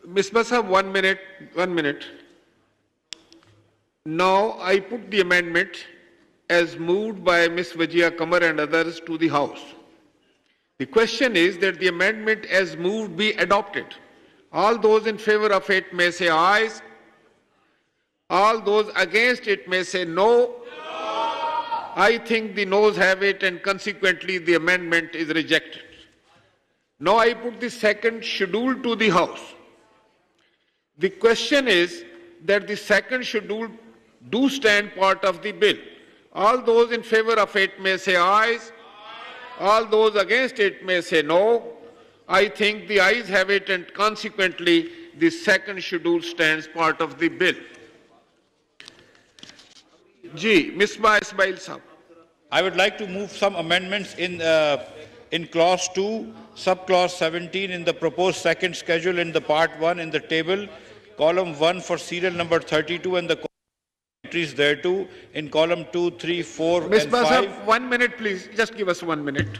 Ms. Basa, 1 minute, 1 minute. Now I put the amendment as moved by Ms. Wajia Kamar and others to the House. The question is that the amendment as moved be adopted. All those in favor of it may say ayes. All those against it may say no. I think the noes have it and consequently the amendment is rejected. Now I put the second schedule to the House. The question is that the second schedule do stand part of the bill. All those in favor of it may say ayes. All those against it may say no. I think the ayes have it and consequently the second schedule stands part of the bill. Misbah Ismail Sahab. I would like to move some amendments in clause 2, subclause 17 in the proposed second schedule in the part 1 in the table, column 1 for serial number 32 and the entries thereto in column 2, 3, 4 and 5. Misbah Sahab, 1 minute please. Just give us 1 minute.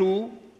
2,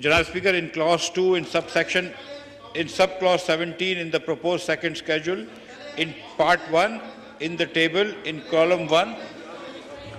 Janaab Speaker, in clause 2 in subsection in subclause 17 in the proposed second schedule in part 1 in the table in column 1.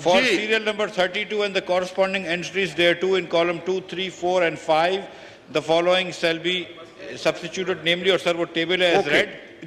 For serial number 32 and the corresponding entries thereto in column 2, 3, 4 and 5, the following shall be substituted, namely, or sir, what table as read?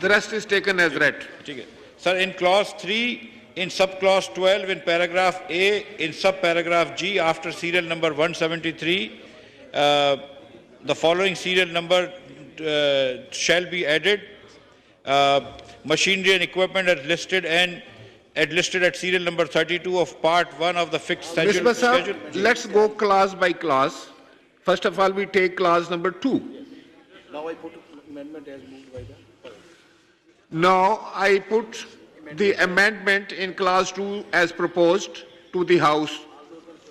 the rest is taken as read. Sir, in clause 3, in subclause 12, in paragraph A, in subparagraph G, after serial number 173, the following serial number shall be added. Machinery and equipment are listed at serial number 32 of part 1 of the fixed schedule. Let's go class by class. First of all, we take class number 2. Now I put amendment as moved by the. Now I put the amendment in clause 2 as proposed to the House.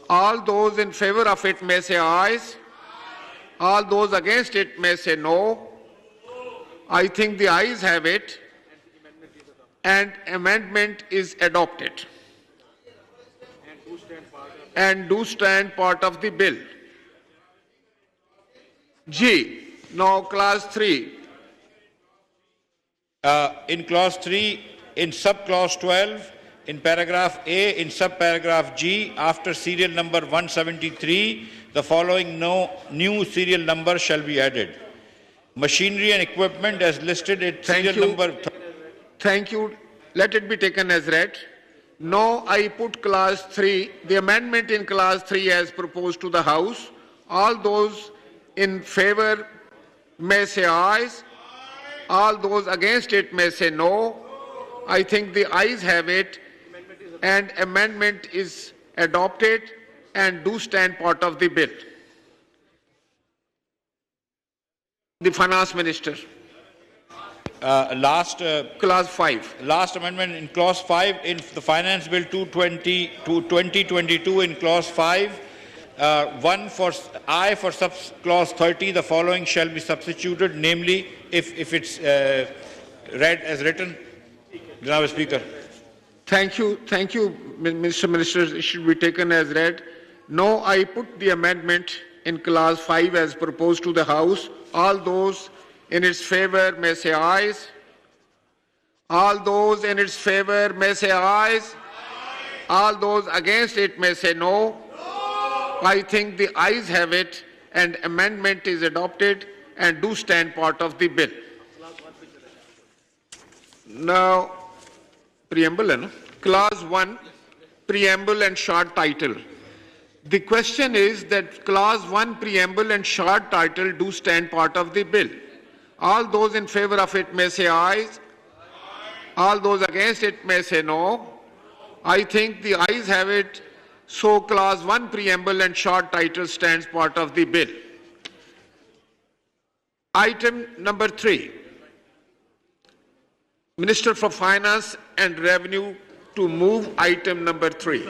All those in favor of it may say ayes. All those against it may say no. I think the ayes have it and amendment is adopted and do stand part of the bill. G. Now clause 3. In clause 3, in subclause 12, in paragraph A, in subparagraph G, after serial number 173, the following new serial number shall be added. Machinery and equipment as listed at serial number. Thank you. Let it be taken as read. Now I put clause 3, the amendment in clause 3 as proposed to the House. All those in favor may say ayes. All those against it may say no. I think the ayes have it and amendment is adopted and do stand part of the bill. The Finance Minister. Clause 5. Last amendment in clause 5 in the Finance Bill 2022 in clause 5. 1 for I for subclause 30, the following shall be substituted, namely if it's read as written. Janaab Speaker. Thank you, Mr. Minister. It should be taken as read. Now I put the amendment in clause 5 as proposed to the House. All those in its favor may say ayes. All those in its favor may say ayes. All those against it may say no. I think the ayes have it and amendment is adopted and do stand part of the bill. Now, preamble, clause 1, preamble and short title. The question is that clause 1, preamble and short title do stand part of the bill. All those in favor of it may say aye. All those against it may say no. I think the ayes have it. So clause 1 preamble and short title stands part of the bill. Item number 3. Minister for Finance and Revenue to move item number 3.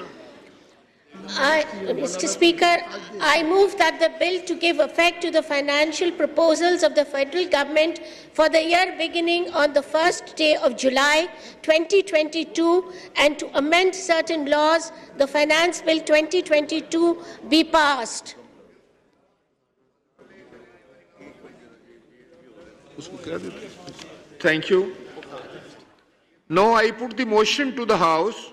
Mr. Speaker, I move that the bill to give effect to the financial proposals of the federal government for the year beginning on the first day of July 2022 and to amend certain laws, the Finance Bill 2022, be passed. Thank you. Now I put the motion to the House.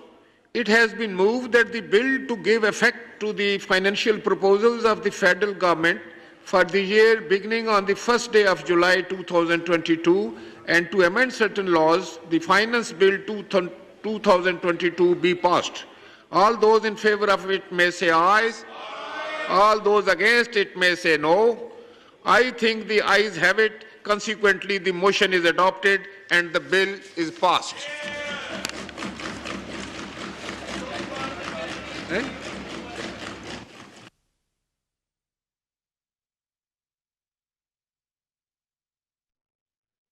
It has been moved that the bill to give effect to the financial proposals of the federal government for the year beginning on the first day of July 2022 and to amend certain laws, the Finance Bill 2022 be passed. All those in favor of it may say aye. All those against it may say no. I think the ayes have it. Consequently, the motion is adopted and the bill is passed.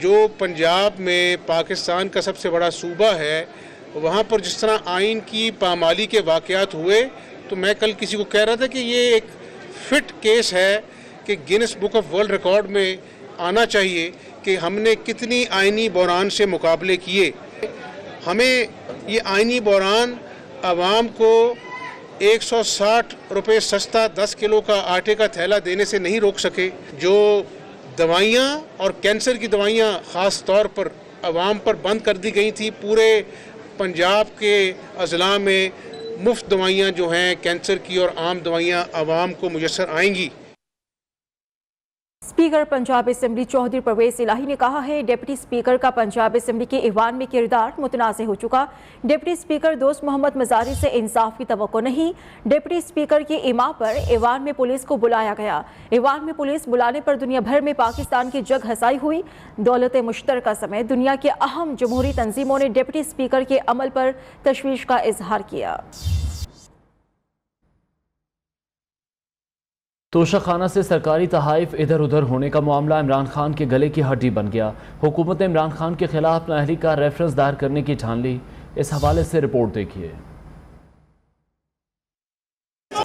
جو پنجاب میں پاکستان کا سب سے بڑا صوبہ ہے وہاں پر جس طرح آئین کی پامالی کے واقعات ہوئے تو میں کل کسی کو کہہ رہا تھا کہ یہ ایک فٹ کیس ہے کہ grains book of world record میں آنا چاہیے کہ ہم نے کتنی آئینی بحران سے مقابلے کیے. ہمیں یہ آئینی بحران عوام کو 160 روپے سستا 10 کلو کا آٹے کا تھیلا دینے سے نہیں روک سکے. جو دوائیاں اور کینسر کی دوائیاں خاص طور پر عوام پر بند کر دی گئی تھی، پورے پنجاب کے اضلاع میں مفت دوائیاں جو ہیں کینسر کی اور عام دوائیاں عوام کو میسر آئیں گی. اسپیکر پنجاب اسمبلی چودھری پرویز الہی نے کہا ہے ڈپٹی اسپیکر کا پنجاب اسمبلی کے ایوان میں کردار متنازع ہو چکا. ڈپٹی اسپیکر دوست محمد مزاری سے انصاف کی توقع نہیں. ڈپٹی اسپیکر کی ایما پر ایوان میں پولیس کو بلایا گیا. ایوان میں پولیس بلانے پر دنیا بھر میں پاکستان کی جگ ہسائی ہوئی. دولت مشترکہ سمیت دنیا کے اہم جمہوری تنظیموں نے ڈپٹی اسپیکر کے عمل پر تشویش کا اظہار کیا. توشہ خانہ سے سرکاری تحائف ادھر ادھر ہونے کا معاملہ عمران خان کے گلے کی ہڈی بن گیا. حکومت نے عمران خان کے خلاف نااہلی کا ریفرنس دائر کرنے کی ٹھان لی. اس حوالے سے رپورٹ دیکھیے.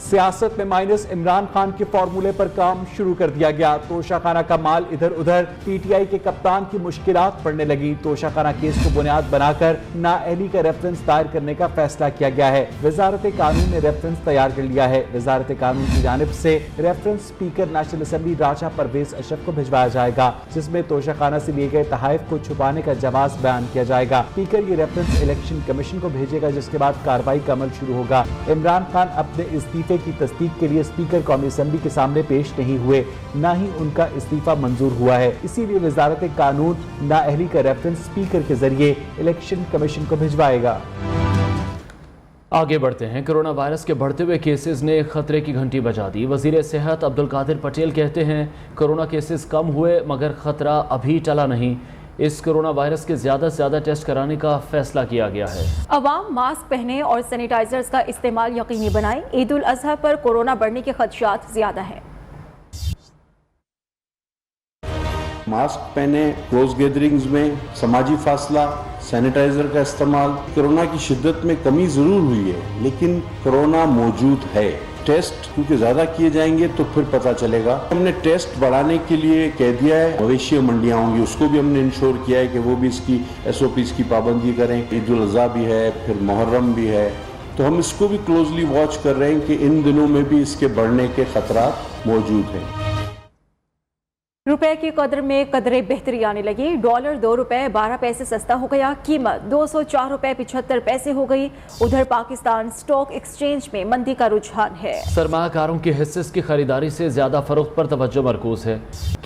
سیاست میں مائنس عمران خان کے فارمولے پر کام شروع کر دیا گیا. توشہ خانہ کا مال ادھر ادھر، پی ٹی آئی کے کپتان کی مشکلات پڑنے لگی. توشہ خانہ کیس کو بنیاد بنا کر نااہلی کا ریفرنس دائر کرنے کا فیصلہ کیا گیا ہے. وزارت قانون نے ریفرنس تیار کر لیا ہے. وزارت قانون کی جانب سے ریفرنس اسپیکر نیشنل اسمبلی راجہ پرویز اشرف کو بھجوایا جائے گا، جس میں توشہ خانہ سے لیے گئے تحائف کو چھپانے کا جواز بیان کیا جائے گا. اسپیکر یہ ریفرنس الیکشن کمیشن کو بھیجے گا، جس کے بعد کارروائی کا عمل شروع ہوگا. عمران خان اپنے استعفے کی تصدیق کے لیے اسپیکر قومی اسمبلی کے سامنے پیش نہیں ہوئے، نہ ہی ان کا استعفیٰ منظور ہوا ہے. اسی لیے وزارت قانون نااہلی کا ریفرنس اسپیکر کے ذریعے الیکشن کمیشن کو بھجوائے گا. آگے بڑھتے ہیں. کرونا وائرس کے بڑھتے ہوئے کیسز نے خطرے کی گھنٹی بجا دی. وزیر صحت عبدالقادر پٹیل کہتے ہیں کرونا کیسز کم ہوئے مگر خطرہ ابھی ٹلا نہیں. اس کرونا وائرس کے زیادہ سے زیادہ ٹیسٹ کرانے کا فیصلہ کیا گیا ہے. عوام ماسک پہنیں اور سینیٹائزرز کا استعمال یقینی بنائیں. عید الاضحیٰ پر کورونا بڑھنے کے خدشات زیادہ ہیں. ماسک پہنے، کلوز گیدرنگز میں سماجی فاصلہ، سینیٹائزر کا استعمال. کرونا کی شدت میں کمی ضرور ہوئی ہے لیکن کرونا موجود ہے. ٹیسٹ کیونکہ زیادہ کیے جائیں گے تو پھر پتہ چلے گا. ہم نے ٹیسٹ بڑھانے کے لیے کہہ دیا ہے. مویشی منڈیاں ہوں گی، اس کو بھی ہم نے انشور کیا ہے کہ وہ بھی اس کی SOPs کی پابندی کریں. عید الاضحیٰ بھی ہے، پھر محرم بھی ہے، تو ہم اس کو بھی کلوزلی واچ کر رہے ہیں کہ ان دنوں میں بھی اس کے بڑھنے کے خطرات موجود ہیں. روپے کی قدر میں قدرے بہتری آنے لگی. ڈالر 2 روپے 12 پیسے سستا ہو گیا. قیمت 204 روپے 75 پیسے ہو گئی. ادھر پاکستان سٹاک ایکسچینج میں مندی کا رجحان ہے. سرمایہ کاروں کی حصص کی خریداری سے زیادہ فروخت پر توجہ مرکوز ہے.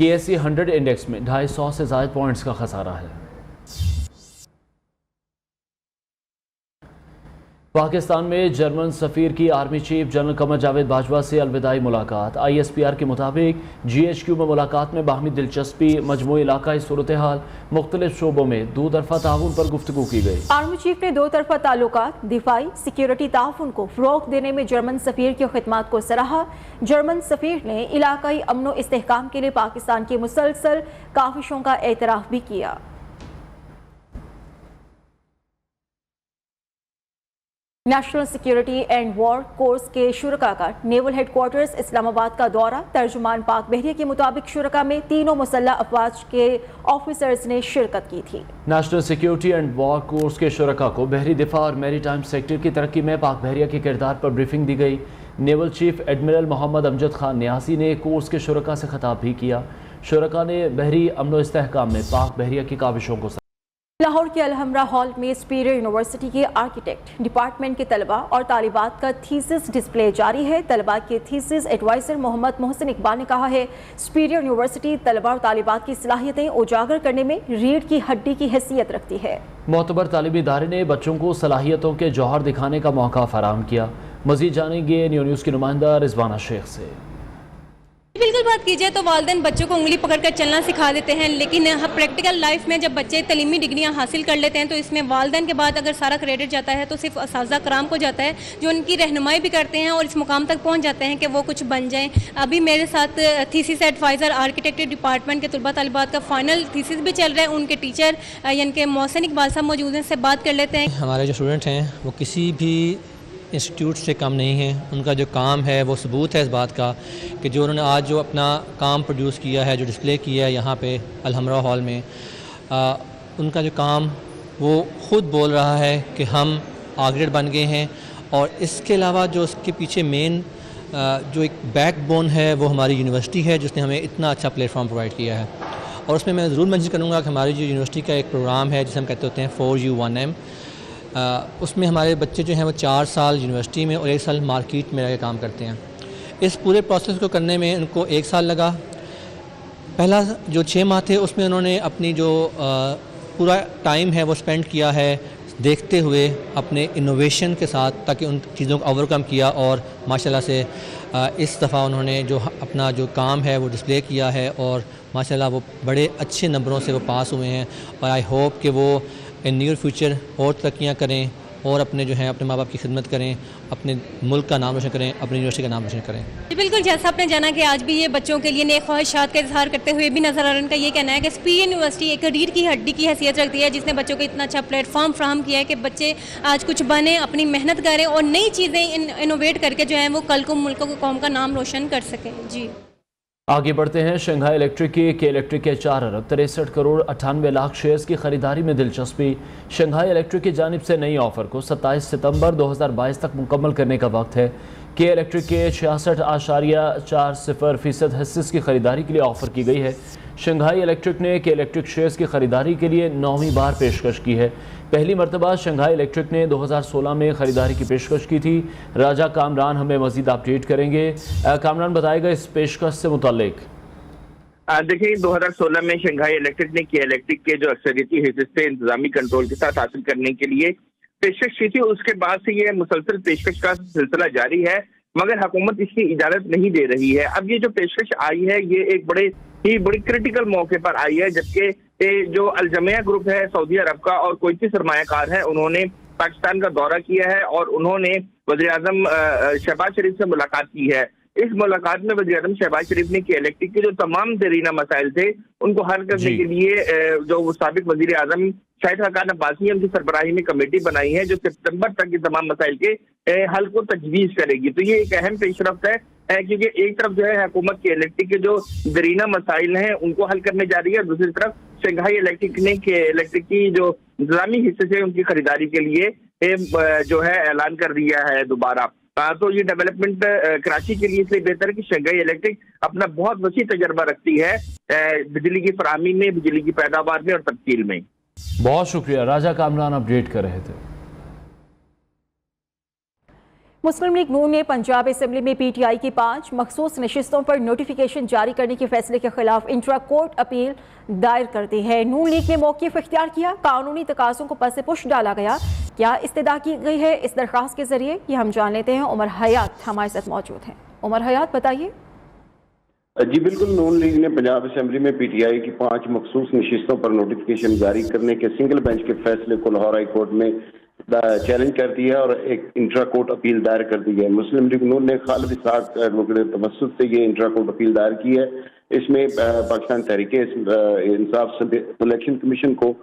KSE 100 انڈیکس میں 250 سے زائد پوائنٹس کا خسارہ ہے. پاکستان میں جرمن سفیر کی army chief general Qamar Javed Bajwa سے الوداعی ملاقات. ISPR کے مطابق GHQ میں ملاقات میں باہمی دلچسپی، مجموعی علاقائی صورتحال، مختلف شعبوں میں دو طرفہ تعاون پر گفتگو کی گئی. آرمی چیف نے دو طرفہ تعلقات، دفاعی سیکیورٹی تعاون کو فروغ دینے میں جرمن سفیر کی خدمات کو سراہا. جرمن سفیر نے علاقائی امن و استحکام کے لیے پاکستان کی مسلسل کاوشوں کا اعتراف بھی کیا. National security and war course کے شرکاء کا نیول ہیڈ کوارٹرز اسلام آباد کا دورہ. ترجمان پاک بحریہ کے مطابق شرکاء میں تینوں مسلح افواج کے آفیسرز نے شرکت کی تھی. National security and war course کے شرکاء کو بحری دفاع اور میری ٹائم سیکٹر کی ترقی میں پاک بحریہ کے کردار پر بریفنگ دی گئی. نیول چیف ایڈمرل محمد امجد خان نیازی نے کورس کے شرکاء سے خطاب بھی کیا. شرکاء نے بحری امن و استحکام میں پاک بحریہ کی کاوشوں کو لاہور کے الحمرہ ہال میں سپیریئر یونیورسٹی کے آرکیٹیکٹ ڈپارٹمنٹ کے طلباء اور طالبات کا تھیسس ڈسپلے جاری ہے. طلباء کے تھیسس ایڈوائزر محمد محسن اقبال نے کہا ہے سپیریئر یونیورسٹی طلباء اور طالبات کی صلاحیتیں اجاگر کرنے میں ریڑھ کی ہڈی کی حیثیت رکھتی ہے. معتبر تعلیمی ادارے نے بچوں کو صلاحیتوں کے جوہر دکھانے کا موقع فراہم کیا. مزید جانیں گے نیو نیوز کی نمائندہ رضوانہ شیخ سے. بالکل بات کی جائے تو والدین بچوں کو انگلی پکڑ کر چلنا سکھا دیتے ہیں، لیکن پریکٹیکل لائف میں جب بچے تعلیمی ڈگریاں حاصل کر لیتے ہیں تو اس میں والدین کے بعد اگر سارا کریڈٹ جاتا ہے تو صرف اساتذہ کرام کو جاتا ہے، جو ان کی رہنمائی بھی کرتے ہیں اور اس مقام تک پہنچ جاتے ہیں کہ وہ کچھ بن جائیں۔ ابھی میرے ساتھ تھیسس ایڈوائزر آرکیٹیکٹ ڈپارٹمنٹ کے طلباء طالبات کا فائنل تھیسس بھی چل رہا ہے، ان کے ٹیچر یعنی کہ محسن اقبال صاحب موجود ہیں، سے بات کر لیتے ہیں۔ ہمارے جو اسٹوڈنٹ ہیں وہ کسی بھی انسٹیٹیوٹ سے کم نہیں ہیں، ان کا جو کام ہے وہ ثبوت ہے اس بات کا کہ جو انہوں نے آج جو اپنا کام پروڈیوس کیا ہے، جو ڈسپلے کیا ہے یہاں پہ الحمرا ہال میں، ان کا جو کام وہ خود بول رہا ہے کہ ہم آگریڈ بن گئے ہیں، اور اس کے علاوہ جو اس کے پیچھے مین جو ایک بیک بون ہے وہ ہماری یونیورسٹی ہے جس نے ہمیں اتنا اچھا پلیٹ فارم پرووائڈ کیا ہے۔ اور اس میں ضرور مینشن کروں گا کہ ہماری جو یونیورسٹی کا ایک پروگرام ہے جسے ہم کہتے ہوتے ہیں 4U1M، اس میں ہمارے بچے جو ہیں وہ 4 سال یونیورسٹی میں اور 1 سال مارکیٹ میں رہ کے کام کرتے ہیں۔ اس پورے پروسیس کو کرنے میں ان کو 1 سال لگا۔ پہلا جو 6 ماہ تھے اس میں انہوں نے اپنی جو پورا ٹائم ہے وہ اسپینڈ کیا ہے دیکھتے ہوئے اپنے انوویشن کے ساتھ، تاکہ ان چیزوں کو اوور کم کیا، اور ماشاءاللہ سے اس دفعہ انہوں نے جو اپنا جو کام ہے وہ ڈسپلے کیا ہے، اور ماشاءاللہ وہ بڑے اچھے نمبروں سے وہ پاس ہوئے ہیں، اور آئی ہوپ کہ وہ ان نیئر فیوچر اور ترقیاں کریں اور اپنے جو ہیں اپنے ماں باپ کی خدمت کریں، اپنے ملک کا نام روشن کریں، اپنی یونیورسٹی کا نام روشن کریں۔ بالکل، جیسا آپ نے جانا کہ آج بھی یہ بچوں کے لیے نیک خواہشات کا اظہار کرتے ہوئے بھی نظر آ رہا ہے۔ ان کا یہ کہنا ہے کہ اسپی یونیورسٹی ایک ریڑھ کی ہڈی کی حیثیت رکھتی ہے، جس نے بچوں کو اتنا اچھا پلیٹ فارم فراہم کیا ہے کہ بچے آج کچھ بنیں، اپنی محنت کریں اور نئی چیزیں انوویٹ کر کے جو ہیں وہ کل کو ملک کو قوم کا نام روشن کر سکیں۔ جی آگے بڑھتے ہیں۔ شنگھائی الیکٹرک کے الیکٹرک کے 4 ارب 63 کروڑ 98 لاکھ شیئرز کی خریداری میں دلچسپی۔ شنگھائی الیکٹرک کی جانب سے نئی آفر کو 27 ستمبر 2022 تک مکمل کرنے کا وقت ہے۔ کے الیکٹرک کے 66.40% حصص کی خریداری کے لیے آفر کی گئی ہے۔ شنگھائی الیکٹرک نے کے الیکٹرک شیئرز کی خریداری کے لیے 9ویں بار پیشکش کی ہے۔ پہلی مرتبہ شنگھائی الیکٹرک نے 2016 میں خریداری کی پیشکش کی تھی۔ راجہ کامران ہمیں مزید اپڈیٹ کریں گے۔ کامران بتائے گا اس پیشکش سے متعلق۔ دیکھیں 2016 میں شنگھائی الیکٹرک نے کے الیکٹرک کے جو اکثریتی حصے سے انتظامی کنٹرول کے ساتھ حاصل کرنے کے لیے پیشکش کی تھی۔ اس کے بعد سے یہ مسلسل پیشکش کا سلسلہ جاری ہے، مگر حکومت اس کی اجازت نہیں دے رہی ہے۔ اب یہ جو پیشکش آئی ہے یہ ایک بڑی کرٹیکل موقع پر آئی ہے، جبکہ جو الجمیہ گروپ ہے سعودی عرب کا اور کویتی سرمایہ کار ہے، انہوں نے پاکستان کا دورہ کیا ہے اور انہوں نے وزیر اعظم شہباز شریف سے ملاقات کی ہے۔ اس ملاقات میں وزیر اعظم شہباز شریف نے کے الیکٹرک کے جو تمام دیرینہ مسائل تھے ان کو حل کرنے کے لیے جو سابق وزیر اعظم شاہد خاقان عباسی ان کی سربراہی میں کمیٹی بنائی ہے جو سپتمبر تک یہ تمام مسائل کے حل کو تجویز کرے گی۔ تو یہ ایک اہم پیش رفت ہے کیونکہ ایک طرف جو ہے حکومت کے الیکٹرک کے جو دیرینہ مسائل ہیں ان کو حل کرنے جا رہی ہے، دوسری طرف شنگھائی الیکٹرک نے کے الیکٹرک کی جو انتظامی حصے سے ان کی خریداری کے لیے جو ہے اعلان کر دیا ہے دوبارہ۔ تو یہ ڈیولپمنٹ کراچی کے لیے اس لیے بہتر ہے کہ شنگھائی الیکٹرک اپنا بہت وسیع تجربہ رکھتی ہے بجلی کی فراہمی میں، بجلی کی پیداوار میں اور تبدیل میں۔ بہت شکریہ، راجہ کامران اپڈیٹ کر رہے تھے۔ مسلم لیگ نون نے پنجاب اسمبلی میں پی ٹی آئی کی 5 مخصوص نشستوں پر نوٹیفیکیشن جاری کرنے کے فیصلے کے خلاف انٹرا کورٹ اپیل دائر کر دی ہے۔ نون لیگ نے موقف اختیار کیا، قانونی تقاضوں کو پس پش ڈالا گیا۔ کیا استدعا کی گئی ہے اس درخواست کے ذریعے، یہ ہم جان لیتے ہیں۔ عمر حیات ہمارے ساتھ موجود ہیں۔ عمر حیات بتائیے۔ جی بالکل، نون لیگ نے پنجاب اسمبلی میں پی ٹی آئی کی 5 مخصوص نشستوں پر نوٹیفیکیشن جاری کرنے کے سنگل بینچ کے فیصلے کو لاہور ہائی کورٹ میں چیلنج کر دیا اور ایک انٹرا کورٹ اپیل دائر کر دی ہے۔ مسلم لیگ نون نے خالد اسحاق توسط سے یہ انٹرا کورٹ اپیل دائر کی ہے۔ اس میں پاکستان تحریک انصاف الیکشن کمیشن کو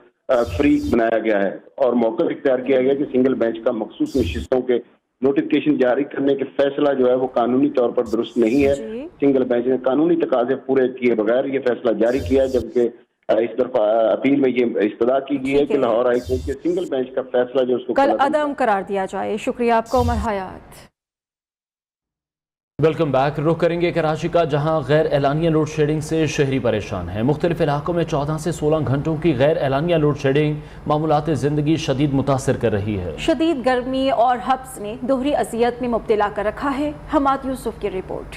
فری بنایا گیا ہے اور موقف اختیار کیا گیا کہ سنگل بینچ کا مخصوص نشستوں کے نوٹیفیکیشن جاری کرنے کے فیصلہ جو ہے وہ قانونی طور پر درست نہیں ہے۔ سنگل بینچ نے قانونی تقاضے پورے کیے بغیر یہ فیصلہ جاری کیا ہے، جبکہ اس طرف اپیل میں یہ استدعا کی گئی ہے کہ لاہور ہائی کورٹ کے سنگل بینچ کا فیصلہ جو اس کو کل عدم قرار دیا جائے۔ شکریہ آپ کو عمر حیات۔ Welcome back. رخ کریں گے کراچی کا، جہاں غیر اعلانیہ لوڈ شیڈنگ سے شہری پریشان ہیں۔ مختلف علاقوں میں 14 سے 16 گھنٹوں کی غیر اعلانیہ لوڈ شیڈنگ معمولات زندگی شدید متاثر کر رہی ہے۔ شدید گرمی اور حبس نے دوہری اذیت میں مبتلا کر رکھا ہے۔ حماد یوسف کی رپورٹ۔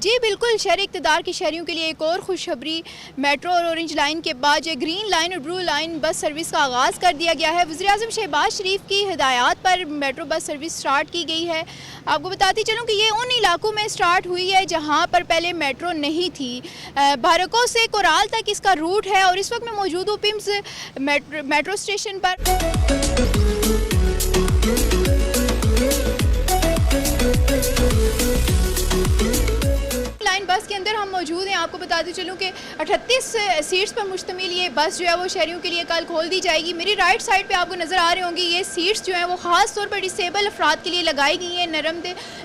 جی بالکل، شہر اقتدار کے شہریوں کے لیے ایک اور خوشخبری، میٹرو اور اورنج لائن کے بعد جو گرین لائن اور بلو لائن بس سروس کا آغاز کر دیا گیا ہے۔ وزیر اعظم شہباز شریف کی ہدایات پر میٹرو بس سروس سٹارٹ کی گئی ہے۔ آپ کو بتاتی چلوں کہ یہ ان علاقوں میں سٹارٹ ہوئی ہے جہاں پر پہلے میٹرو نہیں تھی۔ بھارکو سے کورال تک اس کا روٹ ہے اور اس وقت میں موجود ہوں پمز میٹرو اسٹیشن پر۔ بس کے اندر ہم موجود ہیں۔ آپ کو بتاتے چلوں کہ 38 سیٹس پر مشتمل یہ بس جو ہے وہ شہریوں کے لیے کل کھول دی جائے گی۔ میری رائٹ سائڈ پہ آپ کو نظر آ رہے ہوں گی یہ سیٹس جو ہیں وہ خاص طور پر ڈسیبل افراد کے لیے لگائی گئی ہیں۔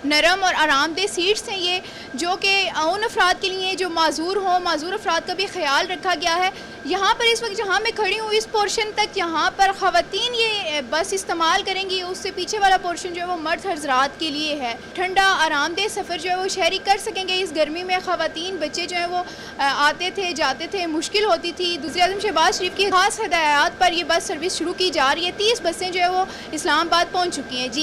نرم اور آرام دہ سیٹس ہیں یہ، جو کہ ان افراد کے لیے جو معذور ہوں، معذور افراد کا بھی خیال رکھا گیا ہے۔ یہاں پر اس وقت جہاں میں کھڑی ہوں اس پورشن تک یہاں پر خواتین یہ بس استعمال کریں گی، اس سے پیچھے والا پورشن جو ہے وہ مرد حضرات کے لیے ہے۔ ٹھنڈا آرام دہ سفر جو ہے وہ شہری کر سکیں گے۔ اس گرمی میں خواتین بچے جو ہیں وہ آتے تھے جاتے تھے، مشکل ہوتی تھی۔ وزیر اعظم شہباز شریف کی خاص ہدایات پر یہ بس سروس شروع کی جا رہی ہے۔ 30 بسیں جو ہے وہ اسلام آباد پہنچ چکی ہیں۔ جی